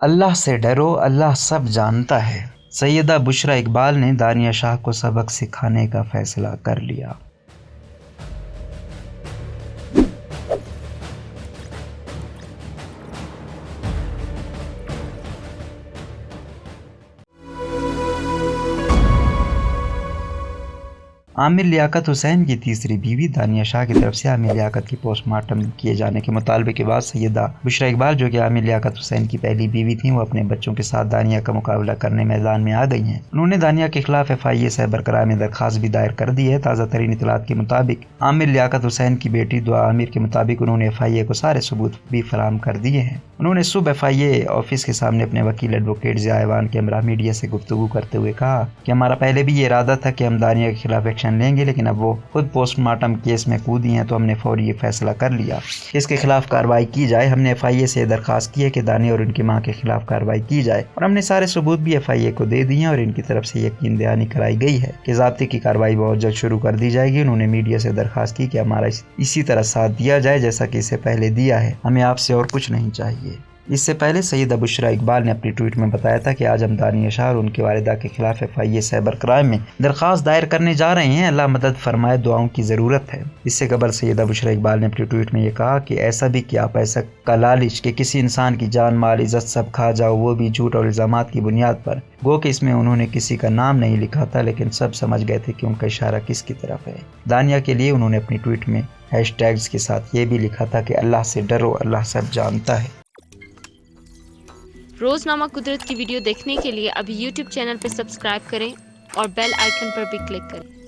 اللہ سے ڈرو، اللہ سب جانتا ہے۔ سیدہ بشریٰ اقبال نے دانیہ شاہ کو سبق سکھانے کا فیصلہ کر لیا۔ عامر لیاقت حسین کی تیسری بیوی دانیہ شاہ کی طرف سے عامر لیاقت کی پوسٹ مارٹم کیے جانے کے مطالبے کے بعد سیدہ بشریٰ اقبال جو کہ عامر لیاقت حسین کی پہلی بیوی تھیں، وہ اپنے بچوں کے ساتھ دانیہ کا مقابلہ کرنے میدان میں آ گئی ہیں۔ انہوں نے دانیہ کے خلاف FIA صحبر کرائے میں درخواست بھی دائر کر دی ہے۔ تازہ ترین اطلاعات کے مطابق عامر لیاقت حسین کی بیٹی دعا عامر کے مطابق انہوں نے FIA کو سارے ثبوت بھی فراہم کر دیے ہیں۔ انہوں نے صبح FIA آفس کے سامنے اپنے وکیل ایڈوکیٹ ضیاء ایوان کے ہمراہ میڈیا سے گفتگو کرتے ہوئے کہا کہ ہمارا پہلے بھی یہ ارادہ تھا کہ ہم دانیہ کے خلاف ایکشن لیں گے، لیکن اب وہ خود پوسٹ مارٹم کیس میں کودی ہیں تو ہم نے فوری یہ فیصلہ کر لیا کہ اس کے خلاف کارروائی کی جائے۔ ہم نے FIA سے درخواست کی ہے کہ دانیہ اور ان کی ماں کے خلاف کارروائی کی جائے، اور ہم نے سارے ثبوت بھی FIA کو دے دیے ہیں اور ان کی طرف سے یقین دہانی کرائی گئی ہے کہ ضابطے کی کارروائی بہت جلد شروع کر دی جائے گی۔ انہوں نے میڈیا سے درخواست کی کہ ہمارا اسی طرح ساتھ دیا جائے جیسا کہ اسے پہلے دیا ہے، ہمیں آپ سے اور کچھ نہیں چاہیے۔ اس سے پہلے سیدہ بشریٰ اقبال نے اپنی ٹویٹ میں بتایا تھا کہ آج ہم دانیہ شاہ اور ان کی والدہ کے خلاف FIA سائبر کرائم میں درخواست دائر کرنے جا رہے ہیں۔ اللہ مدد فرمائے، دعاؤں کی ضرورت ہے۔ اس سے قبل سیدہ بشریٰ اقبال نے اپنی ٹویٹ میں یہ کہا کہ ایسا بھی کیا پیسہ کا لالچ کہ کسی انسان کی جان مال عزت سب کھا جاؤ، وہ بھی جھوٹ اور الزامات کی بنیاد پر۔ گو کہ اس میں انہوں نے کسی کا نام نہیں لکھا تھا، لیکن سب سمجھ گئے تھے کہ ان کا اشارہ کس کی طرف ہے۔ دانیہ کے لیے انہوں نے اپنی ٹویٹ میں #ز کے ساتھ یہ بھی لکھا تھا کہ اللہ سے ڈرو، اللہ سب جانتا ہے۔ روزنامہ قدرت کی ویڈیو دیکھنے کے لیے ابھی YouTube چینل پر سبسکرائب کریں اور بیل آئیکن پر بھی کلک کریں۔